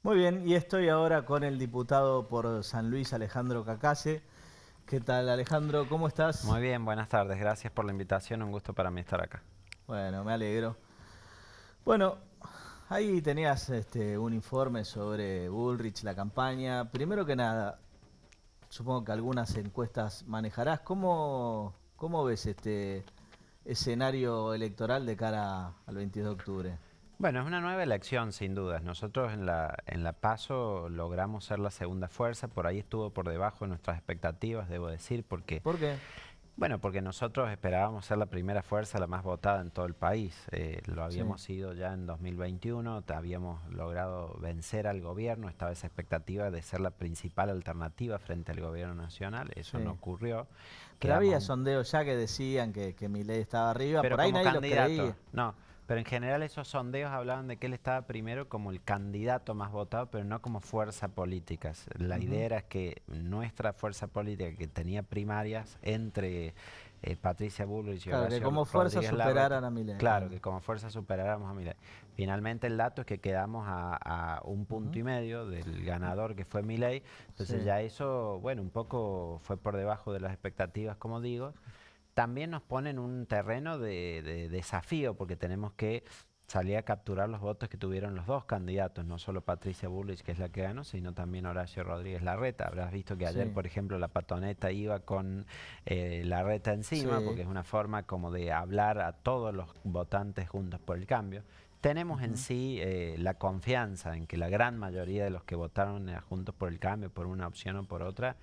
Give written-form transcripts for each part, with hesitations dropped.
Muy bien, y estoy ahora con el diputado por San Luis, Alejandro Cacase. ¿Qué tal, Alejandro? ¿Cómo estás? Muy bien, buenas tardes. Gracias por la invitación. Un gusto para mí estar acá. Bueno, me alegro. Bueno, ahí tenías un informe sobre Bullrich, la campaña. Primero que nada, supongo que algunas encuestas manejarás. ¿Cómo ves este escenario electoral de cara al 22 de octubre? Bueno, es una nueva elección, sin dudas. Nosotros en la PASO logramos ser la segunda fuerza. Por ahí estuvo por debajo de nuestras expectativas, debo decir, porque, ¿Por qué? bueno, porque nosotros esperábamos ser la primera fuerza, la más votada en todo el país. Lo Sí. habíamos sido ya en 2021, habíamos logrado vencer al gobierno. Estaba esa expectativa de ser la principal alternativa frente al gobierno nacional. Eso no Sí. ocurrió. Pero había Quedamos un sondeos ya que decían que Milei estaba arriba. Pero Por ahí como nadie los candidato, creía. no. Pero en general esos sondeos hablaban de que él estaba primero como el candidato más votado, pero no como fuerza política. La idea Ujú. era que nuestra fuerza política, que tenía primarias entre Patricia Bullrich y Claro, que Horacio como fuerza Rodríguez Larreta, superaran a Milei, claro, claro. que como fuerza superáramos a Milei. Finalmente el dato es que quedamos a un punto Ujú. y medio del ganador que fue Milei. Entonces Sí. ya eso, bueno, un poco fue por debajo de las expectativas, como digo. También nos pone en un terreno de desafío porque tenemos que salir a capturar los votos que tuvieron los dos candidatos, no solo Patricia Bullrich, que es la que ganó, sino también Horacio Rodríguez Larreta. Habrás visto que ayer, Sí. por ejemplo, la patoneta iba con Larreta encima, Sí. porque es una forma como de hablar a todos los votantes juntos por el cambio. Tenemos en Ujú. sí la confianza en que la gran mayoría de los que votaron Juntos por el Cambio, por una opción o por otra,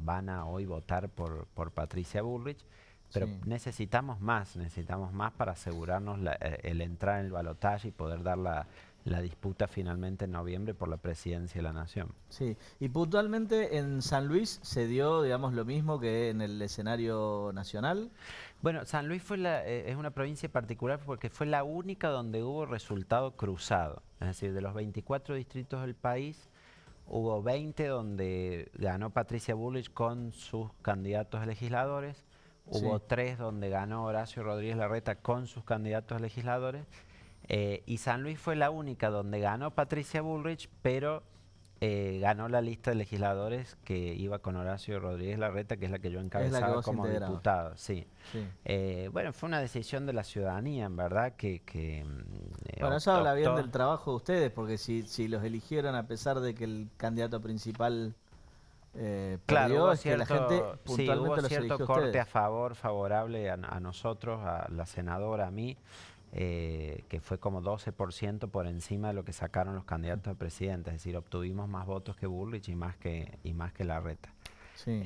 van a hoy votar por Patricia Bullrich, pero Sí. necesitamos más para asegurarnos el entrar en el balotaje y poder dar la disputa finalmente en noviembre por la presidencia de la nación. Sí. Y puntualmente en San Luis se dio, digamos, lo mismo que en el escenario nacional. Bueno, San Luis es una provincia particular porque fue la única donde hubo resultado cruzado. Es decir, de los 24 distritos del país, hubo 20 donde ganó Patricia Bullrich con sus candidatos a legisladores, hubo Sí. 3 donde ganó Horacio Rodríguez Larreta con sus candidatos a legisladores, y San Luis fue la única donde ganó Patricia Bullrich, pero ganó la lista de legisladores que iba con Horacio Rodríguez Larreta, que es la que yo Es la que encabezaba vos como integrabas. diputado, sí. Sí. Bueno, fue una decisión de la ciudadanía, en verdad, Bueno, eso habla bien optó. del trabajo de ustedes, porque si los eligieron a pesar de que el candidato principal Claro, perdió, es que la gente sí, hubo puntualmente los cierto eligió a corte a ustedes. favor, favorable a nosotros, a la senadora, a mí, que fue como 12% por encima de lo que sacaron los candidatos a presidente, es decir, obtuvimos más votos que Bullrich y más que Larreta. Sí.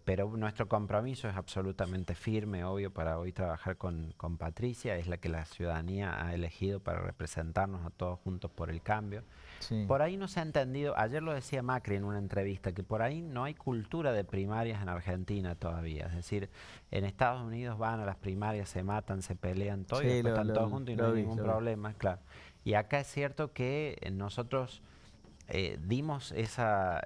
Pero nuestro compromiso es absolutamente firme, obvio, para hoy trabajar con Patricia, es la que la ciudadanía ha elegido para representarnos a todos juntos por el cambio. Sí. Por ahí no se ha entendido, ayer lo decía Macri en una entrevista, que por ahí no hay cultura de primarias en Argentina todavía. Es decir, en Estados Unidos van a las primarias, se matan, se pelean todo y Sí, después están todos juntos y no hay lo vi, ningún lo vi. problema, claro. Y acá es cierto que nosotros dimos esa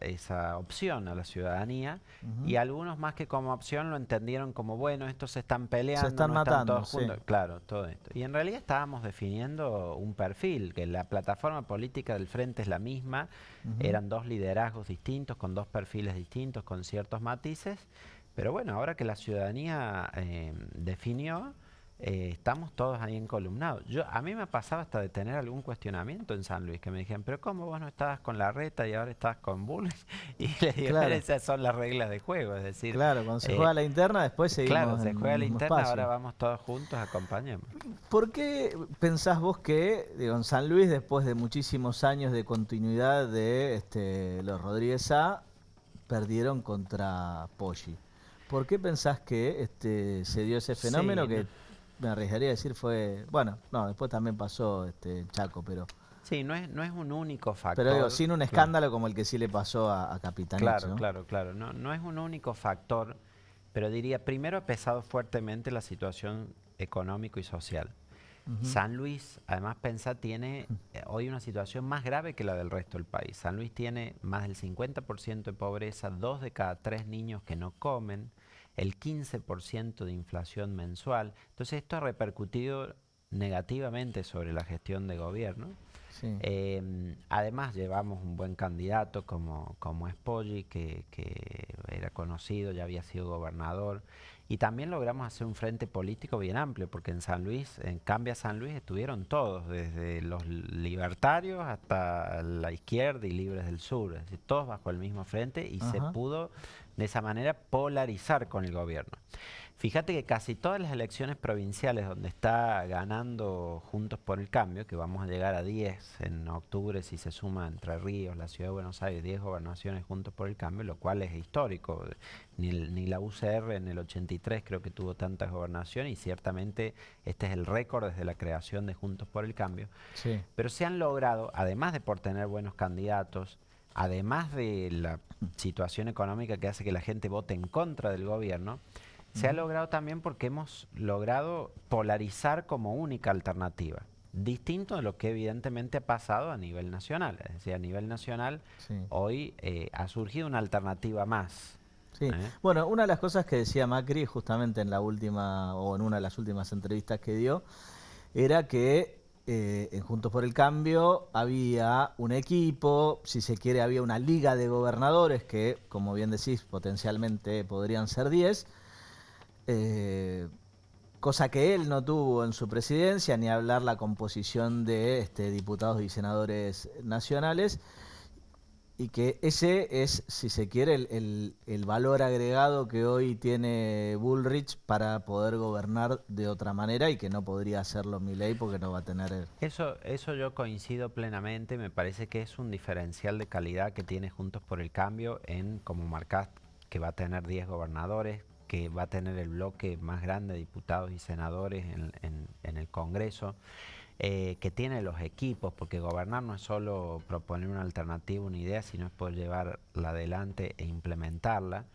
opción a la ciudadanía y Ujú. algunos más que como opción lo entendieron como, bueno, estos se están Se peleando, están no están matando, todos sí. juntos, claro, todo esto. Y en realidad estábamos definiendo un perfil, que la plataforma política del frente es la misma, Ujú. eran dos liderazgos distintos, con dos perfiles distintos, con ciertos matices, pero bueno, ahora que la ciudadanía definió, estamos todos ahí encolumnados. A mí me pasaba hasta de tener algún cuestionamiento en San Luis, que me dijeron, pero ¿cómo vos no estabas con la reta y ahora estás con Bull? Y le digo, pero Claro, esas son las reglas de juego, es decir, claro, cuando se eh, juega la interna, después claro, seguimos se en juega el la mismo interna, ahora espacio. vamos todos juntos, acompañemos. ¿Por qué pensás vos que, digo, en San Luis, después de muchísimos años de continuidad de los Rodríguez A, perdieron contra Poggi? ¿Por qué pensás que se dio ese fenómeno Sí, no. que me arriesgaría a decir fue, bueno, no, después también pasó en Chaco, Sí, no es un único pero digo, factor, sin un claro. escándalo como el que sí le pasó a Capitanich, Claro, ¿no? claro, claro. No es un único factor, pero diría, primero ha pesado fuertemente la situación económico y social. Ujú. San Luis, además pensá, tiene hoy una situación más grave que la del resto del país. San Luis tiene más del 50% de pobreza, 2 de cada 3 niños que no comen, el 15% de inflación mensual. Entonces esto ha repercutido negativamente sobre la gestión de gobierno. Sí. Además llevamos un buen candidato como es Poggi, que era conocido, ya había sido gobernador. Y también logramos hacer un frente político bien amplio, porque en San Luis, en Cambia San Luis, estuvieron todos, desde los libertarios hasta la izquierda y Libres del Sur, es decir, todos bajo el mismo frente y se Ajá. pudo de esa manera polarizar con el gobierno. Fíjate que casi todas las elecciones provinciales donde está ganando Juntos por el Cambio, que vamos a llegar a 10 en octubre si se suma Entre Ríos, la Ciudad de Buenos Aires, 10 gobernaciones Juntos por el Cambio, lo cual es histórico. Ni la UCR en el 83 creo que tuvo tantas gobernaciones y ciertamente este es el récord desde la creación de Juntos por el Cambio. Sí. Pero se han logrado, además de por tener buenos candidatos, además de la situación económica que hace que la gente vote en contra del gobierno, se ha Ujú. logrado también porque hemos logrado polarizar como única alternativa. Distinto de lo que evidentemente ha pasado a nivel nacional. Es decir, a nivel nacional Sí. hoy ha surgido una alternativa más. Sí. ¿Eh? Bueno, una de las cosas que decía Macri justamente en la última o en una de las últimas entrevistas que dio era que en Juntos por el Cambio había un equipo, si se quiere, había una liga de gobernadores que, como bien decís, potencialmente podrían ser 10, eh, cosa que él no tuvo en su presidencia, ni hablar la composición de diputados y senadores nacionales, y que ese es, si se quiere, el valor agregado que hoy tiene Bullrich para poder gobernar de otra manera y que no podría hacerlo Milei porque no va a tener... Eso yo coincido plenamente. Me parece que es un diferencial de calidad que tiene Juntos por el Cambio en, como marcás, que va a tener 10 gobernadores, que va a tener el bloque más grande de diputados y senadores en el Congreso, que tiene los equipos, porque gobernar no es solo proponer una alternativa, una idea, sino es poder llevarla adelante e implementarla.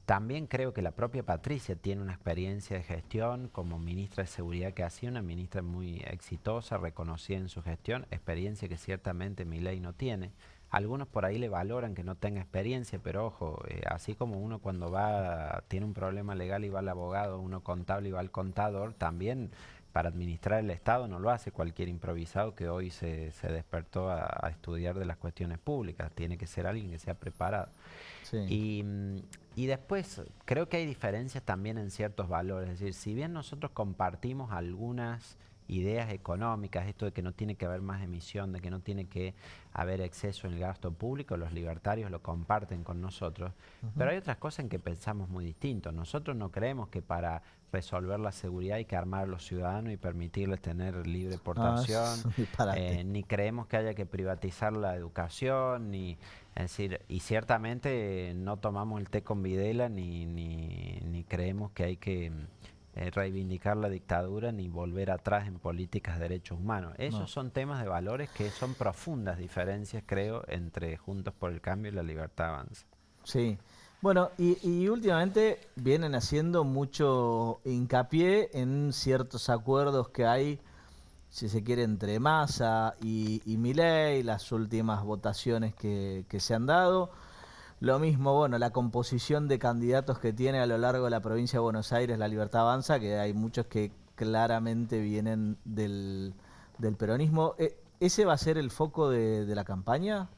También creo que la propia Patricia tiene una experiencia de gestión como ministra de Seguridad que ha sido una ministra muy exitosa, reconocida en su gestión, experiencia que ciertamente Milei no tiene. Algunos por ahí le valoran que no tenga experiencia, pero ojo, así como uno cuando tiene un problema legal y va al abogado, uno contable y va al contador, también para administrar el Estado no lo hace cualquier improvisado que hoy se despertó a estudiar de las cuestiones públicas, tiene que ser alguien que sea preparado. Sí. Y, y después creo que hay diferencias también en ciertos valores. Es decir, si bien nosotros compartimos algunas ideas económicas, esto de que no tiene que haber más emisión, de que no tiene que haber exceso en el gasto público, los libertarios lo comparten con nosotros, pero Ujú. hay otras cosas en que pensamos muy distinto. Nosotros no creemos que para resolver la seguridad hay que armar a los ciudadanos y permitirles tener libre Ah, es portación, un disparate. ni creemos que haya que privatizar la educación, ni, es decir, y ciertamente no tomamos el té con Videla ni creemos que hay que reivindicar la dictadura ni volver atrás en políticas de derechos humanos. Esos No. son temas de valores que son profundas diferencias, creo, entre Juntos por el Cambio y la Libertad Avanza. Sí. Bueno, y últimamente vienen haciendo mucho hincapié en ciertos acuerdos que hay, si se quiere, entre Massa y Milei, las últimas votaciones que se han dado. Lo mismo, bueno, la composición de candidatos que tiene a lo largo de la provincia de Buenos Aires la Libertad Avanza, que hay muchos que claramente vienen del peronismo. ¿Ese va a ser el foco de la campaña?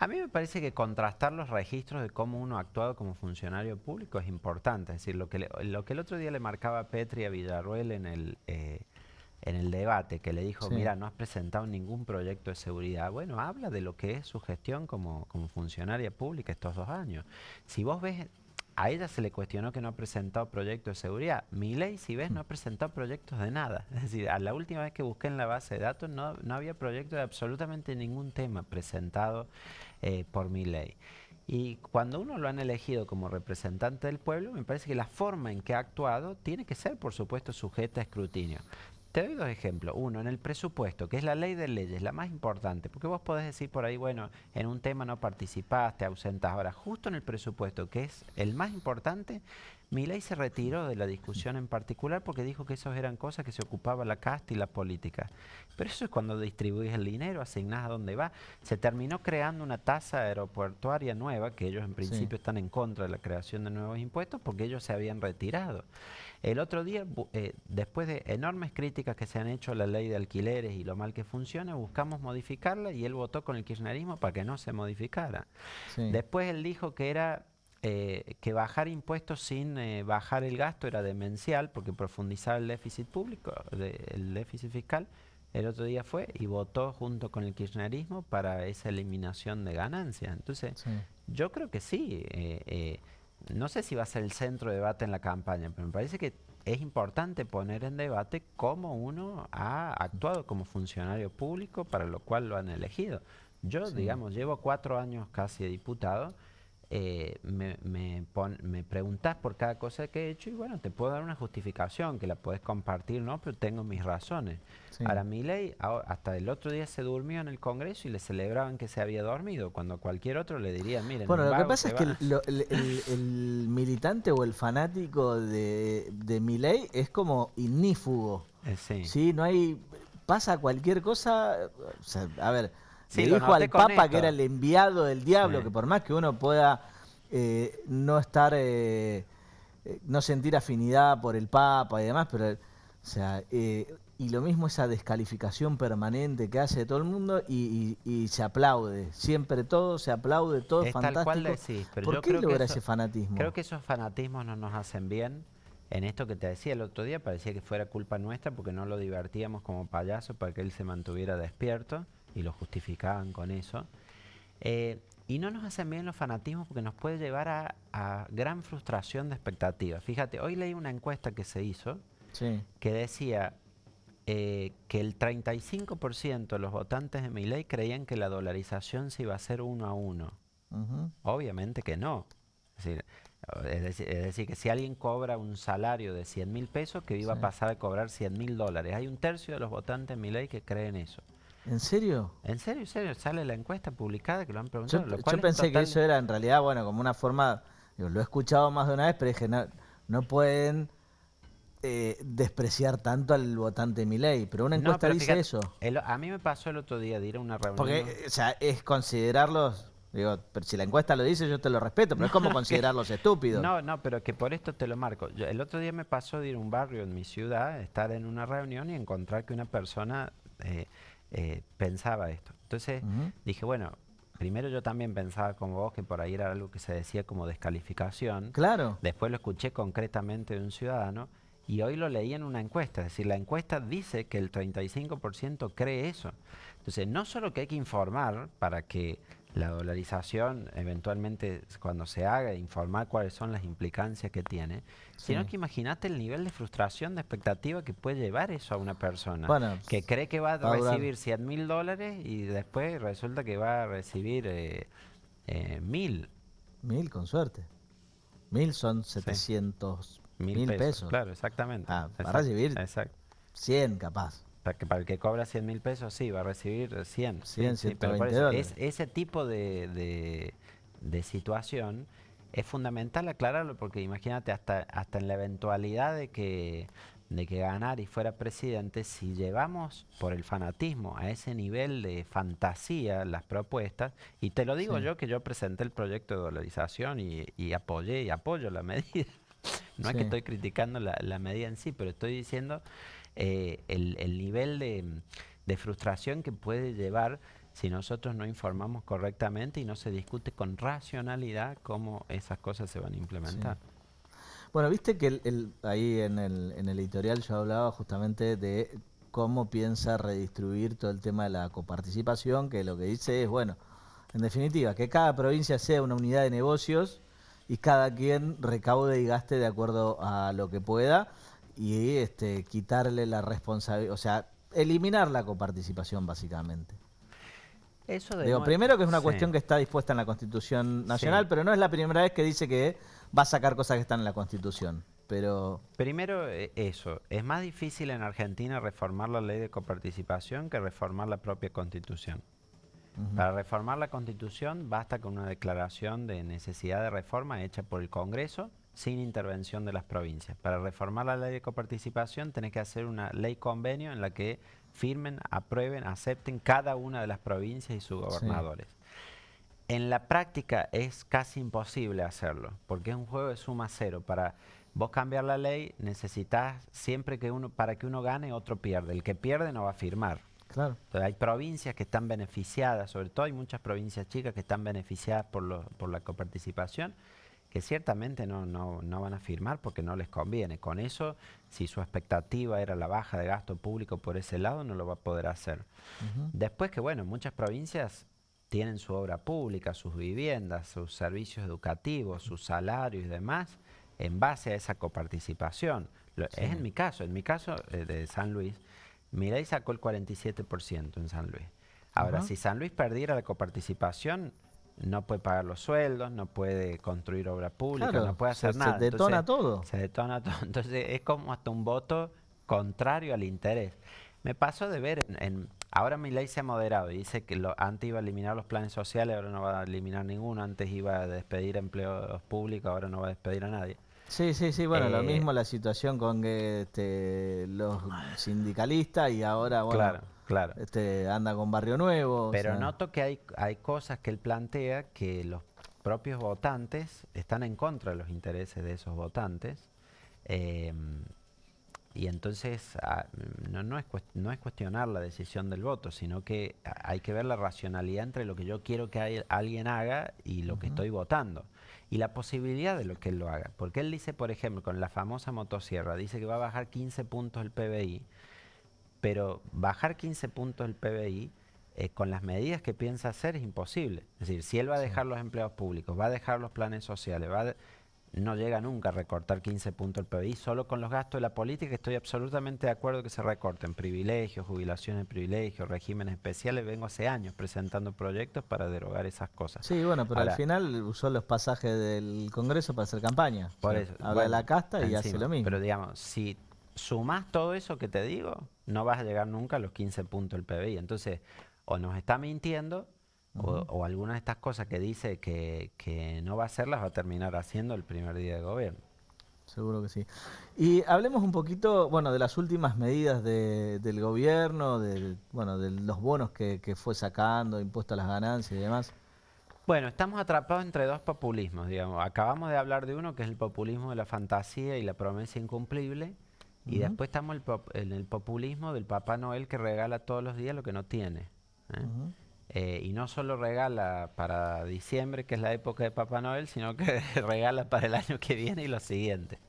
A mí me parece que contrastar los registros de cómo uno ha actuado como funcionario público es importante. Es decir, lo que el otro día le marcaba Petri a Villarroel en el debate, que le dijo, Sí. mira, no has presentado ningún proyecto de seguridad. Bueno, habla de lo que es su gestión como funcionaria pública estos 2 años. Si vos ves, a ella se le cuestionó que no ha presentado proyectos de seguridad. Milei, si ves, no ha presentado proyectos de nada. Es decir, a la última vez que busqué en la base de datos no había proyecto de absolutamente ningún tema presentado por Milei. Y cuando uno lo han elegido como representante del pueblo, me parece que la forma en que ha actuado tiene que ser, por supuesto, sujeta a escrutinio. Te doy 2 ejemplos. Uno, en el presupuesto, que es la ley de leyes, la más importante, porque vos podés decir por ahí, bueno, en un tema no participaste, ausentas. Ahora, justo en el presupuesto, que es el más importante, Milei se retiró de la discusión en particular porque dijo que esas eran cosas que se ocupaba la casta y la política. Pero eso es cuando distribuís el dinero, asignás a dónde va. Se terminó creando una tasa aeroportuaria nueva, que ellos en Sí, principio están en contra de la creación de nuevos impuestos porque ellos se habían retirado. El otro día, después de enormes críticas que se han hecho a la ley de alquileres y lo mal que funciona, buscamos modificarla y él votó con el kirchnerismo para que no se modificara. sí. Después él dijo que era que bajar impuestos sin bajar el gasto era demencial porque profundizaba el déficit público, el déficit fiscal. El otro día fue y votó junto con el kirchnerismo para esa eliminación de ganancias. Entonces, Sí. yo creo que sí. No sé si va a ser el centro de debate en la campaña, pero me parece que es importante poner en debate cómo uno ha actuado como funcionario público para lo cual lo han elegido. Yo, Sí. digamos, llevo 4 años casi de diputado, me preguntás por cada cosa que he hecho y bueno, te puedo dar una justificación que la puedes compartir, ¿no? Pero tengo mis razones. Sí. Ahora, Milei hasta el otro día se durmió en el Congreso y le celebraban que se había dormido, cuando cualquier otro le diría, miren, Bueno, un lo que vago pasa se es que va. el militante o el fanático de Milei es como ignífugo. Sí. Sí, no hay. Pasa cualquier cosa. O sea, a ver, le Sí, lo dijo noté al con Papa que era esto. el enviado del Sí. diablo, que por más que uno pueda no estar. No sentir afinidad por el Papa y demás, pero. O sea, y lo mismo esa descalificación permanente que hace todo el mundo y se aplaude. Siempre todo, se aplaude, todo es Es tal cual fantástico. decís, pero ¿Por yo qué creo que logra eso, ese creo fanatismo? que esos fanatismos no nos hacen bien. En esto que te decía el otro día, parecía que fuera culpa nuestra porque no lo divertíamos como payaso para que él se mantuviera despierto y lo justificaban con eso. Y no nos hacen bien los fanatismos porque nos puede llevar a gran frustración de expectativas. Fíjate, hoy leí una encuesta que se hizo Sí. que decía que el 35% de los votantes de Milei creían que la dolarización se iba a hacer 1 a 1. Ujú. Obviamente que no. Es decir, es decir, que si alguien cobra un salario de 100.000 pesos, que iba Sí. a pasar a cobrar 100.000 dólares. Hay un tercio de los votantes de Milei que creen eso. ¿En serio? En serio, sale la encuesta publicada que lo han Yo, preguntado, lo yo cual es pensé que total. eso era en realidad, bueno, como una forma, digo, lo he escuchado más de una vez, pero dije, no, no pueden despreciar tanto al votante Milei, pero una No, encuesta pero dice fíjate, eso. a mí me pasó el otro día de ir a una reunión. Porque, o sea, es considerarlos, digo, pero si la encuesta lo dice, yo te lo respeto, pero No, es como no, considerarlos estúpidos. no, pero que por esto te lo marco. El otro día me pasó de ir a un barrio en mi ciudad, estar en una reunión y encontrar que una persona pensaba esto. Entonces Ujú. dije, bueno, primero yo también pensaba como vos que por ahí era algo que se decía como descalificación. Claro, Después lo escuché concretamente de un ciudadano y hoy lo leí en una encuesta. Es decir, la encuesta dice que el 35% cree eso. Entonces, no solo que hay que informar para que la dolarización eventualmente cuando se haga, informar cuáles son las implicancias que tiene, sino sí. que imagínate el nivel de frustración, de expectativa que puede llevar eso a una persona Bueno, que cree que va a va a durar recibir 100.000 dólares y después resulta que va a recibir 1.000. 1000 con suerte. 1000 son Sí. 700 Mil mil pesos, pesos. claro, exactamente. Ah, va a Exacto, recibir exacto. 100 capaz. Para el que cobra 100.000 pesos, sí, va a recibir 100, sí, 100, sí, pero por 120 eso, dólares. ese tipo de situación es fundamental aclararlo, porque imagínate, hasta en la eventualidad de que ganar y fuera presidente, si llevamos por el fanatismo a ese nivel de fantasía las propuestas, y te lo digo Sí, yo que yo presenté el proyecto de dolarización y apoyé y apoyo la medida. No es que sí. estoy criticando la medida en sí, pero estoy diciendo el nivel de frustración que puede llevar si nosotros no informamos correctamente y no se discute con racionalidad cómo esas cosas se van a Sí. implementar. Bueno, viste que ahí en el editorial yo hablaba justamente de cómo piensa redistribuir todo el tema de la coparticipación, que lo que dice es, bueno, en definitiva, que cada provincia sea una unidad de negocios y cada quien recaude y gaste de acuerdo a lo que pueda y quitarle la responsabilidad, o sea, eliminar la coparticipación básicamente. Eso de Digo, nuevo, primero que es una sí, cuestión que está dispuesta en la Constitución sí. Nacional, pero no es la primera vez que dice que va a sacar cosas que están en la Constitución. Pero, Primero, eso, es más difícil en Argentina reformar la ley de coparticipación que reformar la propia constitución. ujú, Para reformar la Constitución basta con una declaración de necesidad de reforma hecha por el Congreso sin intervención de las provincias. Para reformar la ley de coparticipación tenés que hacer una ley convenio en la que firmen, aprueben, acepten cada una de las provincias y sus Sí, gobernadores. En la práctica es casi imposible hacerlo, porque es un juego de suma cero. Para vos cambiar la ley necesitas siempre que uno, para que uno gane, otro pierde. El que pierde no va a firmar. claro. Entonces, hay provincias que están beneficiadas, sobre todo hay muchas provincias chicas que están beneficiadas por la coparticipación, que ciertamente no van a firmar porque no les conviene. Con eso, si su expectativa era la baja de gasto público por ese lado, no lo va a poder hacer. Ujú. Después que, bueno, muchas provincias tienen su obra pública, sus viviendas, sus servicios educativos, sus salarios y demás, en base a esa coparticipación. Sí, Es en mi caso de San Luis, Milei sacó el 47% en San Luis. Ahora, ajá. si San Luis perdiera la coparticipación, no puede pagar los sueldos, no puede construir obra pública, no Claro, puede hacer se nada. Entonces, detona todo. se detona todo. Entonces, es como hasta un voto contrario al interés. Me pasó de ver ahora Milei se ha moderado y dice que antes iba a eliminar los planes sociales, ahora no va a eliminar ninguno, antes iba a despedir empleos públicos, ahora no va a despedir a nadie. Sí, sí, sí, bueno, lo Eh, mismo la situación con que los sindicalistas y ahora, bueno, claro, claro. anda con Barrio Nuevo, o Pero sea, noto que hay cosas que él plantea que los propios votantes están en contra de los intereses de esos votantes. em, y entonces no es cuestionar la decisión del voto, sino que hay que ver la racionalidad entre lo que yo quiero que alguien haga y lo que ujú, estoy votando. Y la posibilidad de lo que él lo haga. Porque él dice, por ejemplo, con la famosa motosierra, dice que va a bajar 15 puntos el PBI, pero bajar 15 puntos el PBI con las medidas que piensa hacer es imposible. Es decir, si él va a sí. dejar los empleados públicos, va a dejar los planes sociales, no llega nunca a recortar 15 puntos el PBI, solo con los gastos de la política estoy absolutamente de acuerdo que se recorten privilegios, jubilaciones de privilegios, regímenes especiales. Vengo hace años presentando proyectos para derogar esas cosas. Sí, bueno, pero al Ahora, final usó los pasajes del Congreso para hacer campaña. O por sea, eso, habla de bueno, la casta y hace encima, lo pero mismo. digamos, si sumás todo eso que te digo, no vas a llegar nunca a los 15 puntos del PBI. Entonces, o nos está mintiendo, Ujú. o algunas de estas cosas que dice que no va a hacer, las va a terminar haciendo el primer día de gobierno. Seguro que sí. Y hablemos un poquito, bueno, de las últimas medidas del gobierno, bueno, de los bonos que fue sacando, impuesto a las ganancias y demás. Bueno, estamos atrapados entre dos populismos, digamos. Acabamos de hablar de uno que es el populismo de la fantasía y la promesa incumplible, y Ujú, después estamos en el populismo del Papá Noel que regala todos los días lo que no tiene. ¿Eh? ujú. Y no solo regala para diciembre, que es la época de Papá Noel, sino que regala para el año que viene y los siguientes.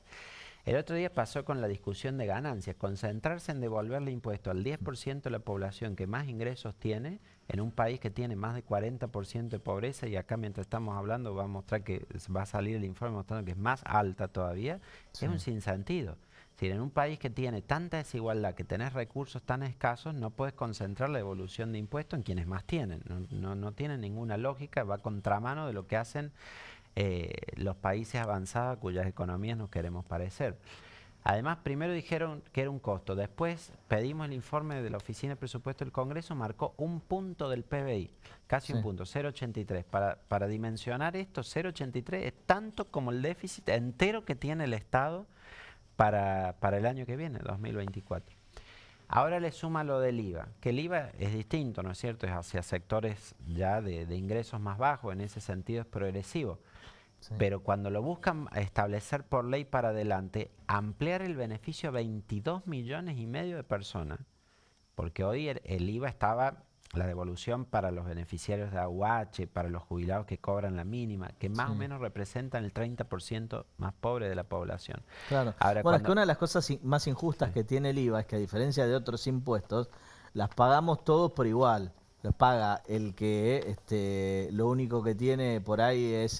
El otro día pasó con la discusión de ganancias, concentrarse en devolverle impuesto al 10% de la población que más ingresos tiene, en un país que tiene más de 40% de pobreza, y acá mientras estamos hablando va a mostrar que va a salir el informe mostrando que es más alta todavía, Sí, es un sinsentido. Es decir, en un país que tiene tanta desigualdad, que tenés recursos tan escasos, no puedes concentrar la devolución de impuestos en quienes más tienen. No tiene ninguna lógica, va contramano de lo que hacen los países avanzados cuyas economías nos queremos parecer. Además, primero dijeron que era un costo, después pedimos el informe de la Oficina de Presupuesto del Congreso, marcó un punto del PBI, casi sí. un punto, 0,83. Para dimensionar esto, 0,83 es tanto como el déficit entero que tiene el Estado para el año que viene, 2024. Ahora le suma lo del IVA, que el IVA es distinto, ¿no es cierto? Es hacia sectores ya de ingresos más bajos, en ese sentido es progresivo. Sí. Pero cuando lo buscan establecer por ley para adelante, ampliar el beneficio a 22 millones y medio de personas, porque hoy el IVA estaba, la devolución para los beneficiarios de AUH, para los jubilados que cobran la mínima, que más Sí, o menos representan el 30% más pobre de la población. claro. Ahora, Bueno, es que cuando... una de las cosas más injustas Sí, que tiene el IVA es que a diferencia de otros impuestos, las pagamos todos por igual. Los paga el que lo único que tiene por ahí es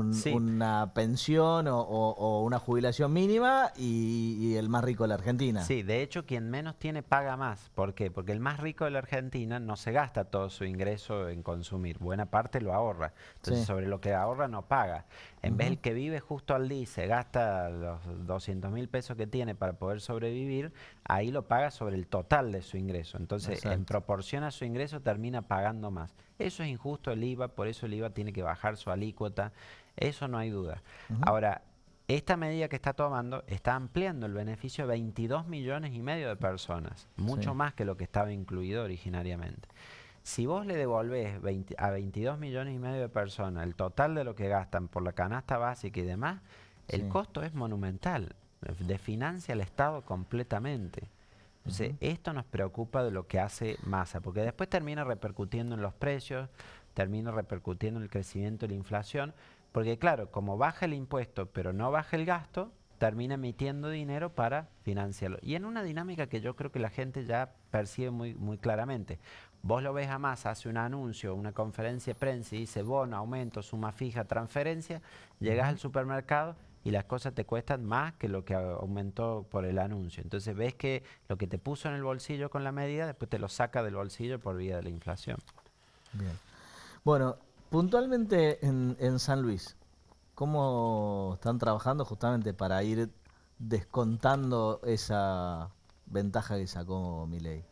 sí, una pensión o una jubilación mínima y el más rico de la Argentina. sí, de hecho quien menos tiene paga más. ¿Por qué? Porque el más rico de la Argentina no se gasta todo su ingreso en consumir, buena parte lo ahorra. Entonces Sí. sobre lo que ahorra no paga. En vez Ujú. el que vive justo al día y se gasta los 200.000 pesos que tiene para poder sobrevivir, ahí lo paga sobre el total de su ingreso. Entonces en Exacto. proporción a su ingreso termina pagando más. Eso es injusto el IVA, por eso el IVA tiene que bajar su alícuota. Eso no hay duda. Ujú. Ahora, esta medida que está tomando está ampliando el beneficio a 22 millones y medio de personas, mucho Sí. más que lo que estaba incluido originariamente. Si vos le devolvés a 22 millones y medio de personas el total de lo que gastan por la canasta básica y demás, el Sí. costo es monumental, desfinancia al Estado completamente. Entonces, Ujú. esto nos preocupa de lo que hace Massa, porque después termina repercutiendo en los precios, termina repercutiendo en el crecimiento de la inflación, porque claro, como baja el impuesto pero no baja el gasto, termina emitiendo dinero para financiarlo. Y en una dinámica que yo creo que la gente ya percibe muy claramente. Vos lo ves a Massa, hace un anuncio, una conferencia de prensa y dice bono, aumento, suma fija, transferencia, llegas Ujú. al supermercado y las cosas te cuestan más que lo que aumentó por el anuncio. Entonces ves que lo que te puso en el bolsillo con la medida, después te lo saca del bolsillo por vía de la inflación. Bien. Bueno, puntualmente en San Luis, ¿cómo están trabajando justamente para ir descontando esa ventaja que sacó Milei?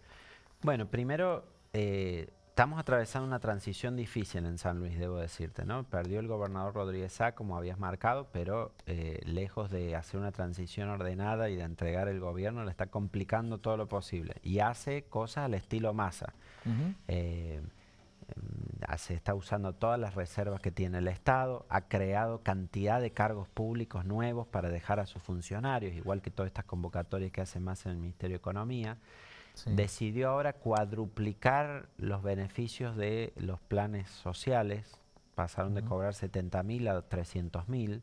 Bueno, primero, estamos atravesando una transición difícil en San Luis, debo decirte, ¿no? Perdió el gobernador Rodríguez Sá, como habías marcado, pero lejos de hacer una transición ordenada y de entregar el gobierno, le está complicando todo lo posible. Y hace cosas al estilo Massa. Ujú. Eh, Se está usando todas las reservas que tiene el Estado, ha creado cantidad de cargos públicos nuevos para dejar a sus funcionarios, igual que todas estas convocatorias que hace Massa en el Ministerio de Economía. Sí. Decidió ahora cuadruplicar los beneficios de los planes sociales, pasaron de Ujú. cobrar 70.000 a 300.000,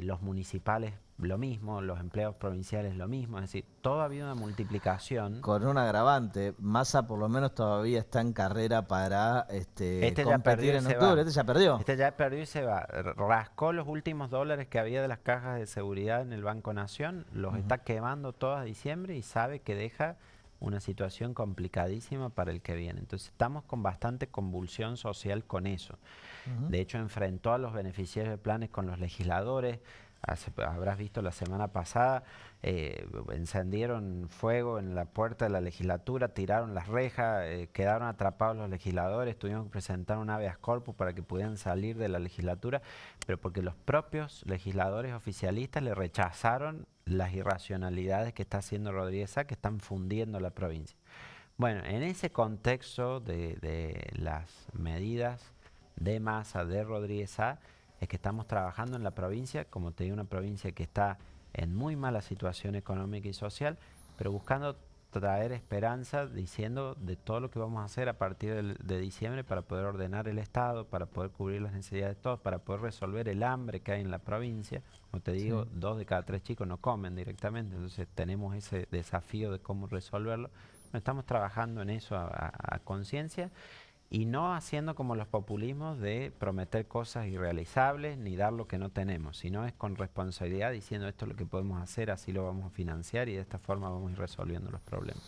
los municipales lo mismo, los empleados provinciales lo mismo, es decir, todo ha habido una multiplicación. Con un agravante, Massa por lo menos todavía está en carrera para Este ya perdió competir y en se octubre. va. Este ya perdió. Este ya perdió y se va. Rascó los últimos dólares que había de las cajas de seguridad en el Banco Nación, los Ujú. está quemando todos a diciembre y sabe que deja una situación complicadísima para el que viene. Entonces estamos con bastante convulsión social con eso. Ujú. De hecho, enfrentó a los beneficiarios de planes con los legisladores. Habrás visto la semana pasada, encendieron fuego en la puerta de la legislatura, tiraron las rejas, quedaron atrapados los legisladores, tuvieron que presentar un habeas corpus para que pudieran salir de la legislatura, pero porque los propios legisladores oficialistas le rechazaron las irracionalidades que está haciendo Rodríguez Sá, que están fundiendo la provincia. Bueno, en ese contexto de las medidas de Massa, de Rodríguez Sá, es que estamos trabajando en la provincia, como te digo, una provincia que está en muy mala situación económica y social, pero buscando traer esperanza, diciendo de todo lo que vamos a hacer a partir de diciembre para poder ordenar el Estado, para poder cubrir las necesidades de todos, para poder resolver el hambre que hay en la provincia. Como te digo, Sí. 2 de cada 3 chicos no comen directamente, entonces tenemos ese desafío de cómo resolverlo. Estamos trabajando en eso a conciencia y no haciendo como los populismos de prometer cosas irrealizables ni dar lo que no tenemos, sino es con responsabilidad diciendo esto es lo que podemos hacer, así lo vamos a financiar y de esta forma vamos a ir resolviendo los problemas.